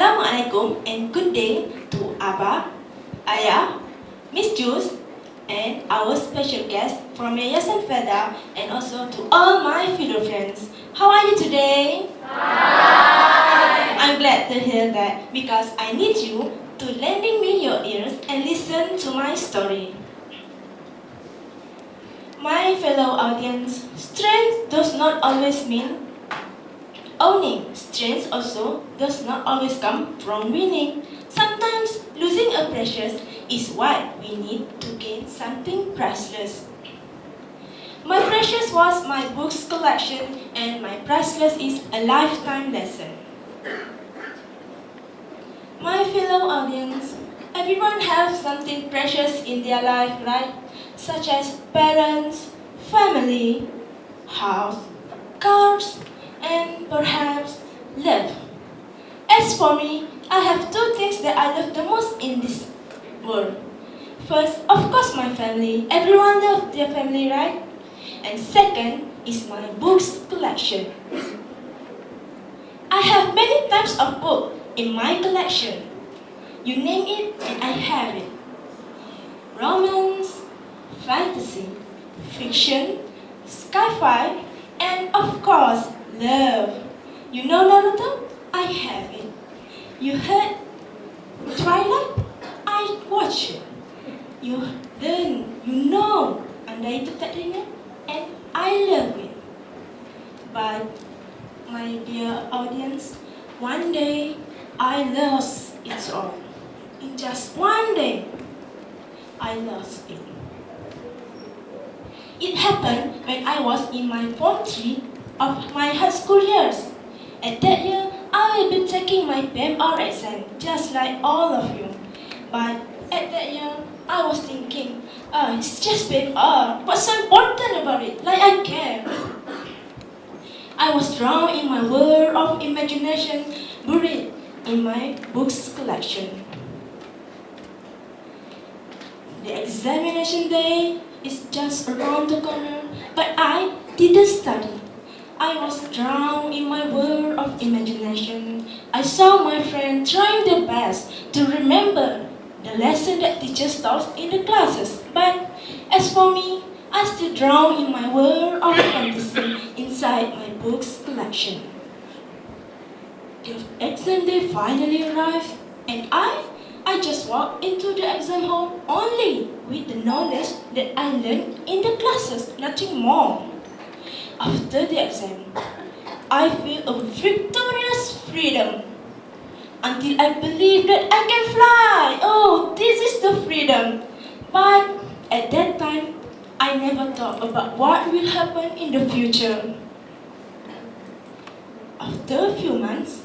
Assalamualaikum and good day to Abba, Ayah, Miss Jules, and our special guest from Yayasan Felda, and also to all my fellow friends. How are you today? Hi! I'm glad to hear that because I need you to lending me your ears and listen to my story. My fellow audience, strength does not always mean owning. Strength also does not always come from winning. Sometimes losing a precious is what we need to gain something priceless. My precious was my books collection and my priceless is a lifetime lesson. My fellow audience, everyone has something precious in their life, right? Such as parents, family, house, cars, and perhaps love. As for me, I have two things that I love the most in this world. First, of course, my family. Everyone loves their family, right? And second is my books collection. I have many types of books in my collection. You name it and I have it. Romance, fantasy, fiction, sci-fi, and of course, love. You know Naruto? I have it. You heard Twilight? I watch it. You know Andai Tetap Ringan? And I love it. But, my dear audience, one day I lost it all. In just one day, I lost it. It happened when I was in my form 3 of my high school years. At that year, I will be taking my PMR exam, just like all of you. But at that year, I was thinking, it's just PMR. What's so important about it? Like I care. I was drowned in my world of imagination, buried in my books collection. The examination day is just around the corner, but I didn't study. I was drowned in my world of imagination. I saw my friends trying their best to remember the lesson that teachers taught in the classes. But as for me, I still drowned in my world of fantasy inside my books collection. The exam day finally arrived, and I just walked into the exam hall only with the knowledge that I learned in the classes, nothing more. After the exam, I feel a victorious freedom until I believe that I can fly. Oh, this is the freedom. But at that time, I never thought about what will happen in the future. After a few months,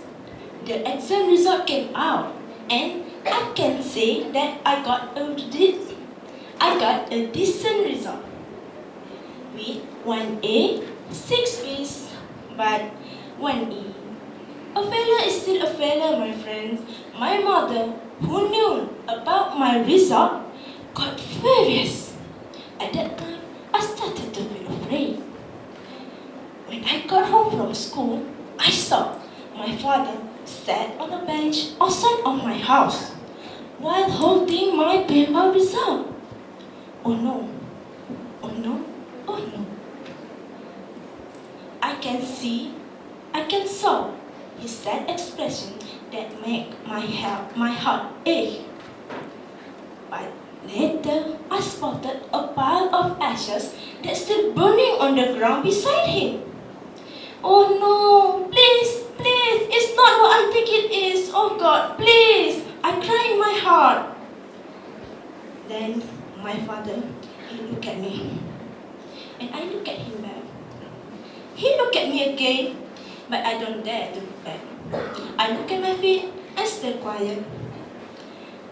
the exam result came out, and I can say that I got a decent result with 1A, 6 B's, but 1E. A failure is still a failure, my friends. My mother, who knew about my result, got furious. At that time, I started to feel afraid. When I got home from school, I saw my father sat on a bench outside of my house while holding my paper result. Oh no, oh no, oh no. I can saw his sad expression that make my heart ache. But later, I spotted a pile of ashes that's still burning on the ground beside him. Oh no, please, please, it's not what I think it is. Oh God, please. I cry in my heart. Then my father, he looked at me. And I look at him back. He looked at me again, but I don't dare to look back. I look at my feet and stay quiet.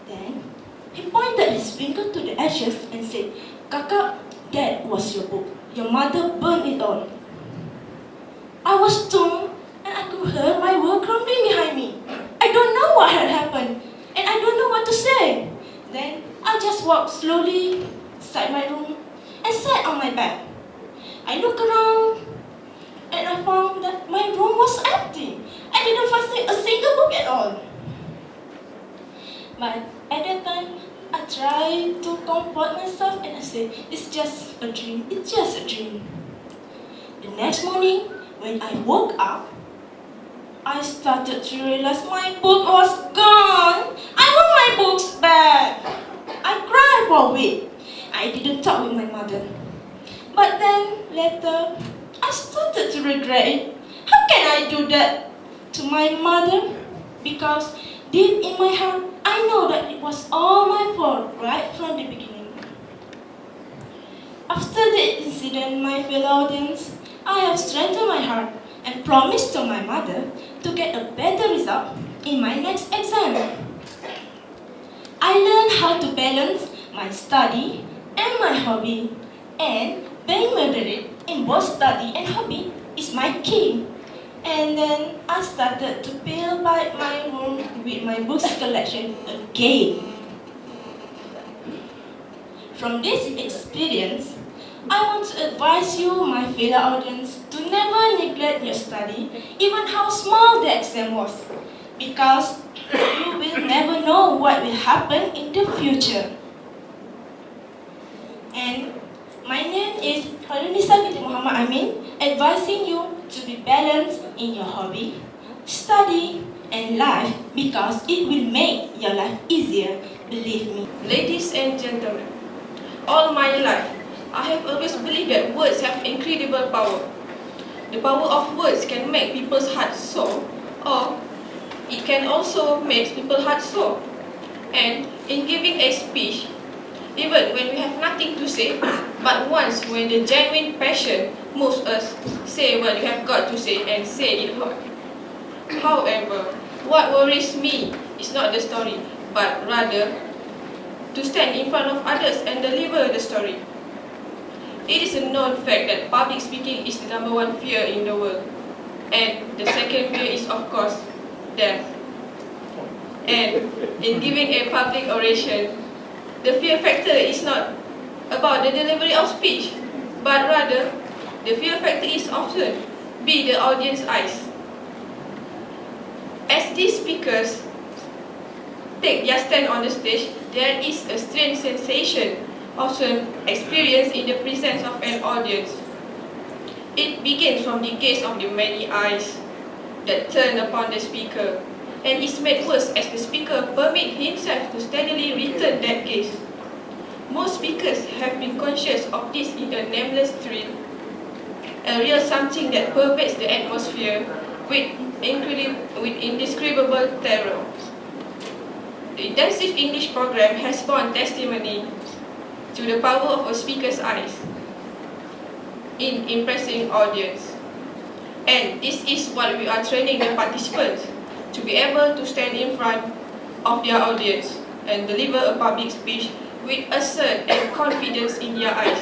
Then he pointed his finger to the ashes and said, "Kakak, that was your book. Your mother burned it all." I was stunned and I could hear my world crumbling behind me. I don't know what had happened and I don't know what to say. Then I just walked slowly inside my room and sat on my bed. I looked around and I found that my room was empty. I didn't find a single book at all. But at that time, I tried to comfort myself and I said, it's just a dream, it's just a dream. The next morning, when I woke up, I started to realize my book was gone. I want my books back. I cried for a week. I didn't talk with my mother. But then later, I started to regret it. How can I do that to my mother? Because deep in my heart, I know that it was all my fault right from the beginning. After the incident, my fellow audience, I have strengthened my heart and promised to my mother to get a better result in my next exam. I learned how to balance my study and my hobby, and being moderate in both study and hobby is my key. And then I started to fill by my room with my books collection again. From this experience, I want to advise you, my fellow audience, to never neglect your study, even how small the exam was, because you will never know what will happen in the future. And my name is Harunisa binti Muhammad Amin, advising you to be balanced in your hobby, study, and life, because it will make your life easier, believe me. Ladies and gentlemen, all my life, I have always believed that words have incredible power. The power of words can make people's hearts soar, or it can also make people's hearts soar. And in giving a speech, even when we have nothing to say, but once when the genuine passion moves us, say what you have got to say and say it hard. However, what worries me is not the story, but rather to stand in front of others and deliver the story. It is a known fact that public speaking is the #1 fear in the world. And the second fear is, of course, death. And in giving a public oration, the fear factor is not about the delivery of speech, but rather the fear factor is often be the audience's eyes. As these speakers take their stand on the stage, there is a strange sensation often experienced in the presence of an audience. It begins from the gaze of the many eyes that turn upon the speaker, and is made worse as the speaker permits himself to steadily return that gaze. Most speakers have been conscious of this in a nameless thrill, a real something that pervades the atmosphere with indescribable terror. The intensive English program has borne testimony to the power of a speaker's eyes in impressing audience. And this is what we are training the participants to be able to stand in front of their audience and deliver a public speech with assert and confidence in their eyes.